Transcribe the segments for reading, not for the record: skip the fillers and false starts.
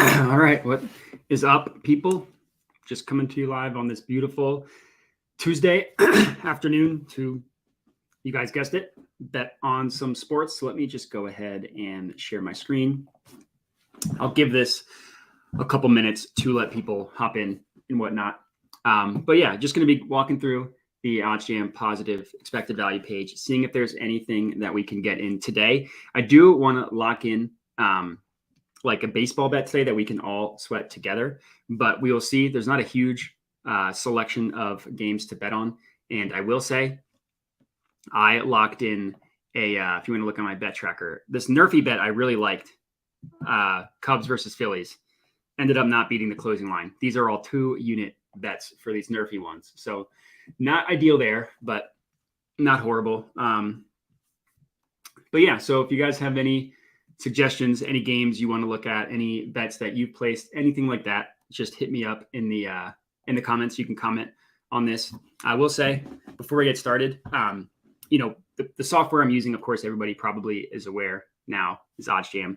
All right, what is up, people? Just coming to you live on this beautiful Tuesday afternoon to, you guys guessed it, bet on some sports. So let me just go ahead and share my screen. I'll give this a couple minutes to let people hop in and whatnot. But yeah, just going to be walking through the OddsJam positive expected value page, seeing if there's anything that we can get in today. I do want to lock in like a baseball bet today that we can all sweat together, but we will see. There's not a huge selection of games to bet on. And I will say I locked in if you want to look at my bet tracker, this Nerfy bet I really liked, Cubs versus Phillies, ended up not beating the closing line. These are all 2-unit bets for these Nerfy ones. So not ideal there, but not horrible. But yeah, so if you guys have any suggestions, any games you want to look at, any bets that you've placed, anything like that, just hit me up in the comments. You can comment on this. I will say before we get started, the software I'm using, of course, everybody probably is aware now, is OddsJam.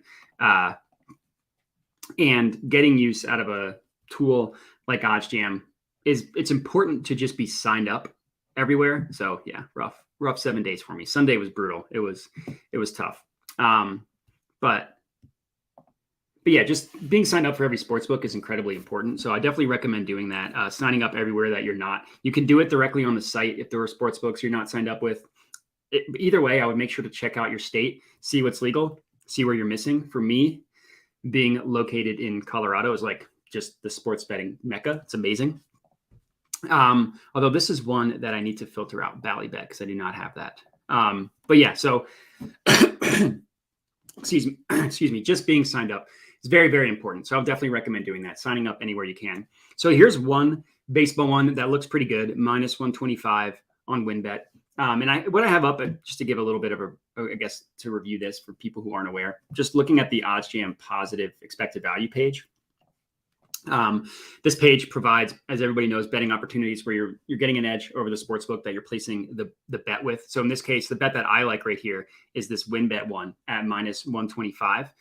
And getting use out of a tool like OddsJam it's important to just be signed up everywhere. So yeah, rough 7 days for me. Sunday was brutal. It was tough. But yeah, just being signed up for every sportsbook is incredibly important. So I definitely recommend doing that. Signing up everywhere that you're not. You can do it directly on the site if there are sportsbooks you're not signed up with. Either way, I would make sure to check out your state, see what's legal, see where you're missing. For me, being located in Colorado is like just the sports betting mecca. It's amazing. Although this is one that I need to filter out, Ballybet, because I do not have that. But yeah, so excuse me, just being signed up is very, very important. So I'll definitely recommend doing that, signing up anywhere you can. So here's one baseball one that looks pretty good, -125 on WinBet. And what I have up, just to give a little bit of I guess to review this for people who aren't aware, just looking at the OddsJam positive expected value page. This page provides, as everybody knows, betting opportunities where you're getting an edge over the sportsbook that you're placing the bet with. So in this case, the bet that I like right here is this WinBet one at -125.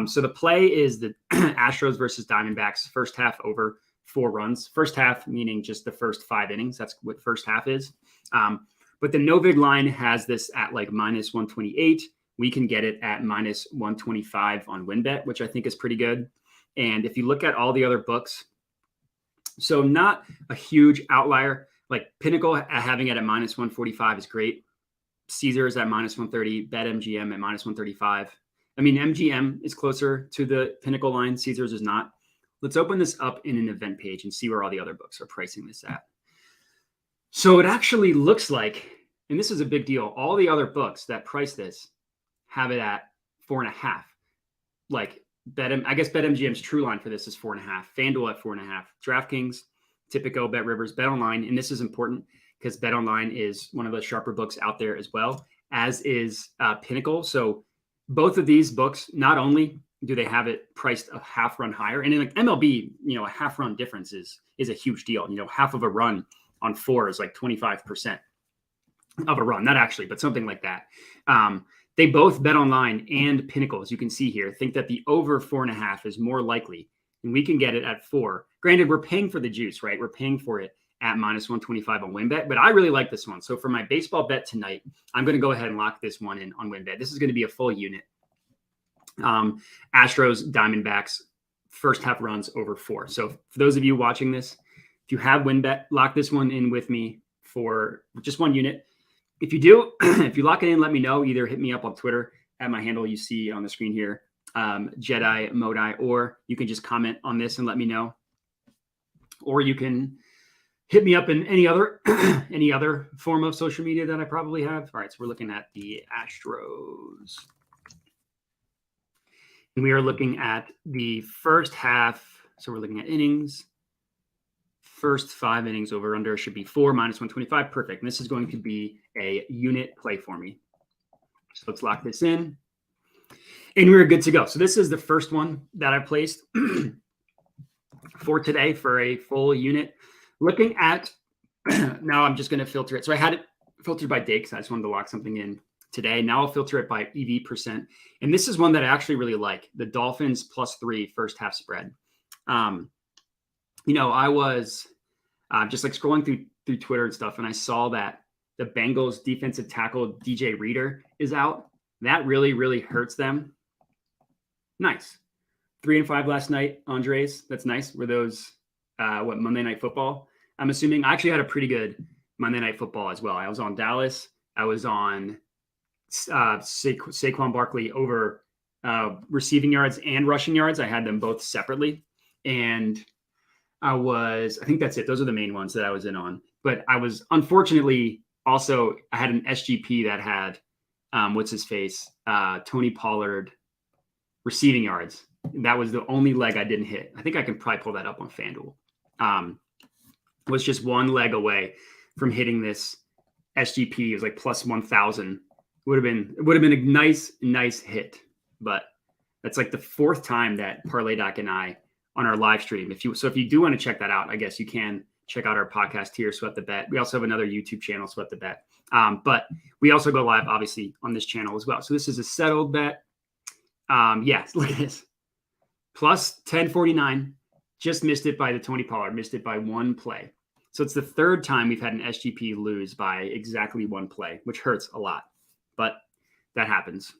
So the play is the Astros versus Diamondbacks, first half over 4 runs. First half meaning just the first 5 innings. That's what first half is. But the no-vig line has this at like -128. We can get it at -125 on WinBet, which I think is pretty good. And if you look at all the other books, so not a huge outlier, like Pinnacle having it at -145 is great. Caesar is at -130, BetMGM at -135. I mean, MGM is closer to the Pinnacle line. Caesar's is not. Let's open this up in an event page and see where all the other books are pricing this at. So it actually looks like, and this is a big deal, all the other books that price this have it at 4.5. Like, I guess BetMGM's true line for this is 4.5. FanDuel at 4.5. DraftKings, Tipico, BetRivers, BetOnline, and this is important because BetOnline is one of the sharper books out there as well, as is Pinnacle. So both of these books, not only do they have it priced a half run higher, and in like MLB, a half run difference is a huge deal. Half of a run on 4 is like 25% of a run, not actually, but something like that. They both BetOnline and Pinnacle, as you can see here, think that the over 4.5 is more likely, and we can get it at 4. Granted, we're paying for the juice, right? We're paying for it at -125 on WinBet, but I really like this one. So for my baseball bet tonight, I'm going to go ahead and lock this one in on WinBet. This is going to be a full unit. Astros, Diamondbacks, first half runs over 4. So for those of you watching this, if you have WinBet, lock this one in with me for just 1 unit. If you do, if you lock it in, let me know. Either hit me up on Twitter at my handle you see on the screen here, Jedi Modi, or you can just comment on this and let me know. Or you can hit me up in any other form of social media that I probably have. All right, so we're looking at the Astros. And we are looking at the first half. So we're looking at innings. First 5 innings over under should be 4 -125. Perfect. And this is going to be a unit play for me. So let's lock this in. And we're good to go. So this is the first one that I placed for today for a full unit. Looking at, now I'm just going to filter it. So I had it filtered by day because I just wanted to lock something in today. Now I'll filter it by EV percent. And this is one that I actually really like, the Dolphins +3 first half spread. I was just like scrolling through Twitter and stuff, and I saw that the Bengals defensive tackle DJ Reader is out. That really, really hurts them. Nice. 3-5 last night, Andres. That's nice. Were those Monday Night Football? I'm assuming. I actually had a pretty good Monday Night Football as well. I was on Dallas. I was on Saquon Barkley over receiving yards and rushing yards. I had them both separately. And I think that's it. Those are the main ones that I was in on. But I was, unfortunately, also, I had an SGP that had, Tony Pollard receiving yards. That was the only leg I didn't hit. I think I can probably pull that up on FanDuel. Was just one leg away from hitting this SGP. It was like plus 1,000. It would have been a nice hit. But that's like the fourth time that Parlay Doc and I on our live stream. If you do want to check that out, I guess you can check out our podcast here, Sweat the Bet. We also have another YouTube channel, Sweat the Bet. But we also go live, obviously, on this channel as well. So this is a settled bet. Yes, look at this. Plus 1049. Just missed it by the Tony Pollard. Missed it by one play. So it's the third time we've had an SGP lose by exactly one play, which hurts a lot. But that happens.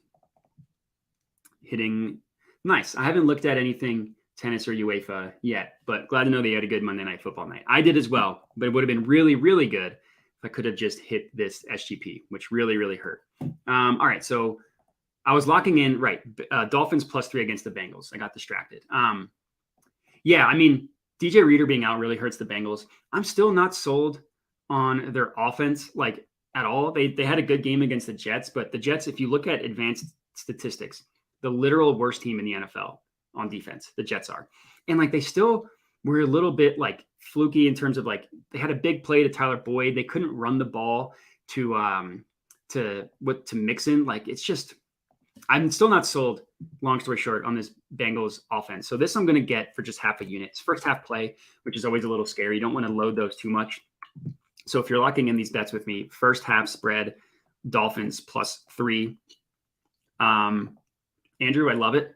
Hitting nice. I haven't looked at anything tennis or UEFA yet, but glad to know they had a good Monday Night Football night. I did as well, but it would have been really, really good if I could have just hit this SGP, which really, really hurt. All right, so I was locking in, right, Dolphins +3 against the Bengals. I got distracted. DJ Reader being out really hurts the Bengals. I'm still not sold on their offense, like, at all. They had a good game against the Jets, but the Jets, if you look at advanced statistics, the literal worst team in the NFL on defense, the Jets are. And like they still were a little bit like fluky in terms of like they had a big play to Tyler Boyd. They couldn't run the ball to Mixon. Like it's just, I'm still not sold, long story short, on this Bengals offense. So this I'm going to get for just half a unit. It's first half play, which is always a little scary. You don't want to load those too much. So if you're locking in these bets with me, first half spread, Dolphins +3. Andrew, I love it.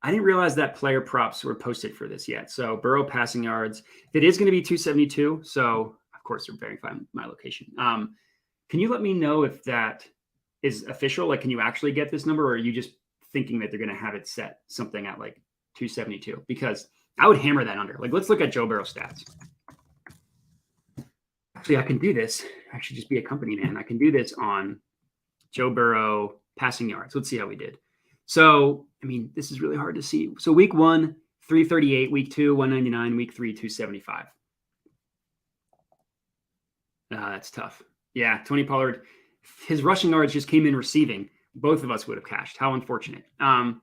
I didn't realize that player props were posted for this yet. So Burrow passing yards, it is going to be 272. So of course they're verifying my location. Can you let me know if that is official? Like, can you actually get this number, or are you just thinking that they're going to have it set something at like 272? Because I would hammer that under. Like, let's look at Joe Burrow stats. Actually, I can do this. I should just be a company man. I can do this on Joe Burrow passing yards. Let's see how we did. So, I mean, this is really hard to see. So week 1, 338, week 2, 199, week 3, 275. That's tough. Yeah, Tony Pollard, his rushing yards just came in receiving. Both of us would have cashed. How unfortunate. But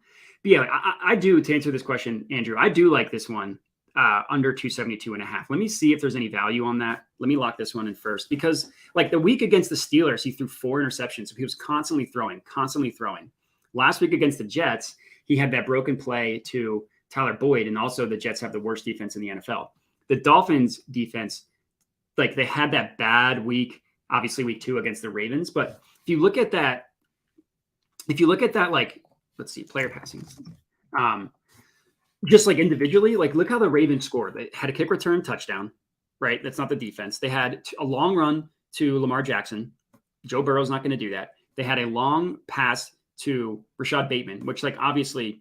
yeah, I do, to answer this question, Andrew, I do like this one under 272.5. Let me see if there's any value on that. Let me lock this one in first, because like the week against the Steelers, he threw 4 interceptions. So he was constantly throwing. Last week against the Jets, he had that broken play to Tyler Boyd, and also the Jets have the worst defense in the NFL. The Dolphins defense, like they had that bad week, obviously week 2 against the Ravens. But if you look at that, like, let's see, player passing, just like individually, like look how the Ravens scored. They had a kick return touchdown, right? That's not the defense. They had a long run to Lamar Jackson. Joe Burrow's not going to do that. They had a long pass to Rashad Bateman, which like obviously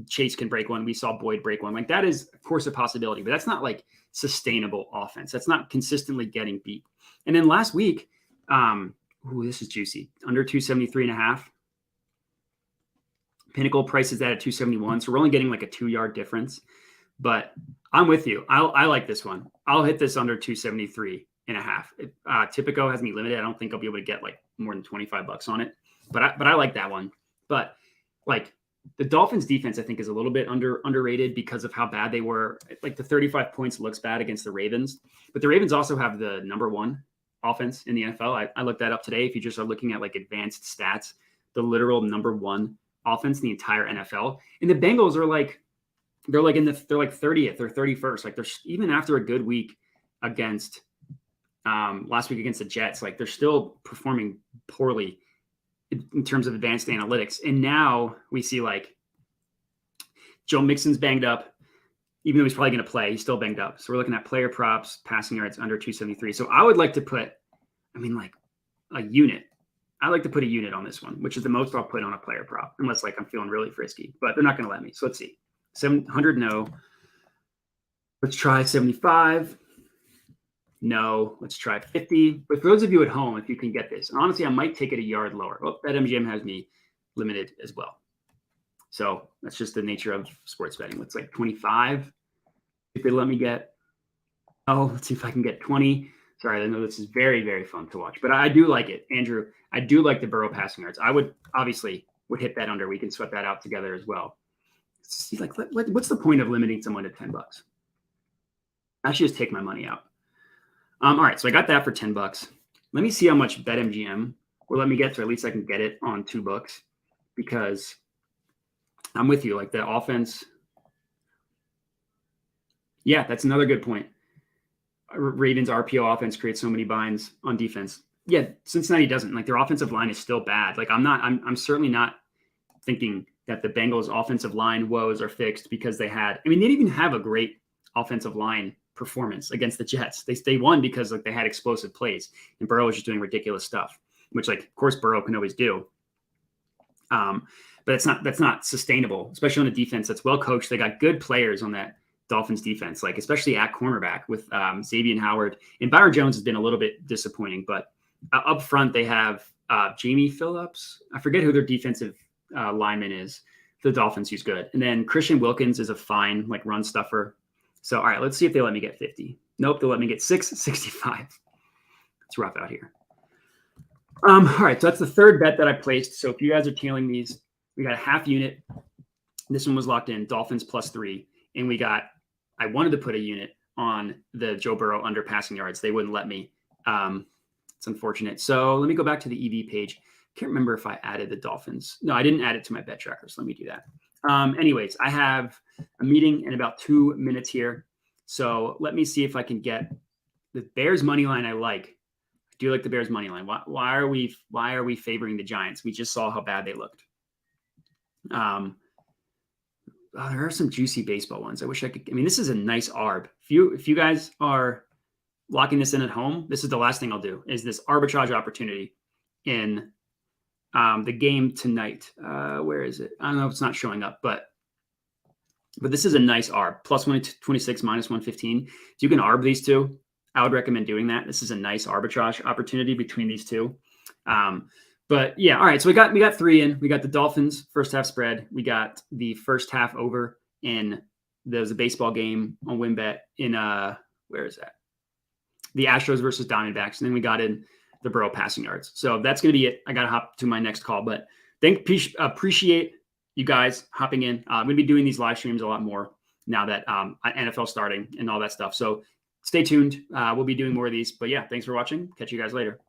Chase can break one. We saw Boyd break one. Like that is of course a possibility, but that's not like sustainable offense. That's not consistently getting beat. And then last week, this is juicy. Under 273.5. Pinnacle prices that at 271. So we're only getting like a 2-yard difference, but I'm with you. I like this one. I'll hit this under 273.5. Tipico has me limited. I don't think I'll be able to get like more than $25 on it. But I like that one. But like the Dolphins defense, I think is a little bit underrated because of how bad they were. Like the 35 points looks bad against the Ravens, but the Ravens also have the number 1 offense in the NFL. I looked that up today. If you just are looking at like advanced stats, the literal number 1 offense in the entire NFL. And the Bengals are like, they're like 30th or 31st. Like they're even after a good week against last week against the Jets, like they're still performing poorly in terms of advanced analytics. And now we see like Joe Mixon's banged up, even though he's probably going to play, he's still banged up. So we're looking at player props, passing yards under 273. So I would like to put, like a unit. I like to put a unit on this one, which is the most I'll put on a player prop, unless like I'm feeling really frisky, but they're not going to let me. So let's see. 700, no. Let's try 75. No. Let's try 50. But for those of you at home, if you can get this, honestly, I might take it a yard lower. Oh, BetMGM has me limited as well. So that's just the nature of sports betting. It's like 25. If they let me get, let's see if I can get 20. Sorry, I know this is very, very fun to watch, but I do like it. Andrew, I do like the Burrow passing yards. I would hit that under. We can sweat that out together as well. See, like, what's the point of limiting someone to $10? I should just take my money out. All right, so I got that for $10. Let me see how much BetMGM will let me get, so at least I can get it on $2, because I'm with you. Like the offense. Yeah, that's another good point. Ravens RPO offense creates so many binds on defense. Yeah, Cincinnati doesn't. Like their offensive line is still bad. Like I'm certainly not thinking that the Bengals offensive line woes are fixed because they didn't even have a great offensive line performance against the Jets. They won because like they had explosive plays and Burrow was just doing ridiculous stuff, which like of course Burrow can always do. But that's not sustainable, especially on a defense that's well coached. They got good players on that Dolphins defense, like especially at cornerback with Xavier Howard, and Byron Jones has been a little bit disappointing, but up front they have Jamie Phillips. I forget who their defensive lineman is for the Dolphins, who's good. And then Christian Wilkins is a fine like run stuffer. So, all right, let's see if they let me get 50. Nope. They'll let me get 665. It's rough out here. All right. So that's the third bet that I placed. So if you guys are tailing these, we got a half unit. This one was locked in, Dolphins +3. And I wanted to put a unit on the Joe Burrow under passing yards. They wouldn't let me. It's unfortunate. So let me go back to the EV page. Can't remember if I added the Dolphins. No, I didn't add it to my bet tracker. So let me do that. Anyways, I have a meeting in about 2 minutes here. So let me see if I can get the Bears money line. I do like the Bears money line. Why are we favoring the Giants? We just saw how bad they looked. There are some juicy baseball ones. I wish I could. This is a nice ARB. If you guys are locking this in at home, this is the last thing I'll do is this arbitrage opportunity in the game tonight. Where is it? I don't know if it's not showing up, but this is a nice ARB. +126, -115. If you can ARB these two, I would recommend doing that. This is a nice arbitrage opportunity between these two. But yeah, all right. So we got 3 in. We got the Dolphins first half spread. We got the first half over in there's a baseball game on WinBet in where is that? The Astros versus Diamondbacks. And then we got in the Burrow passing yards. So that's going to be it. I got to hop to my next call, but appreciate you guys hopping in. I'm going to be doing these live streams a lot more now that NFL starting and all that stuff. So stay tuned. We'll be doing more of these, but yeah, thanks for watching. Catch you guys later.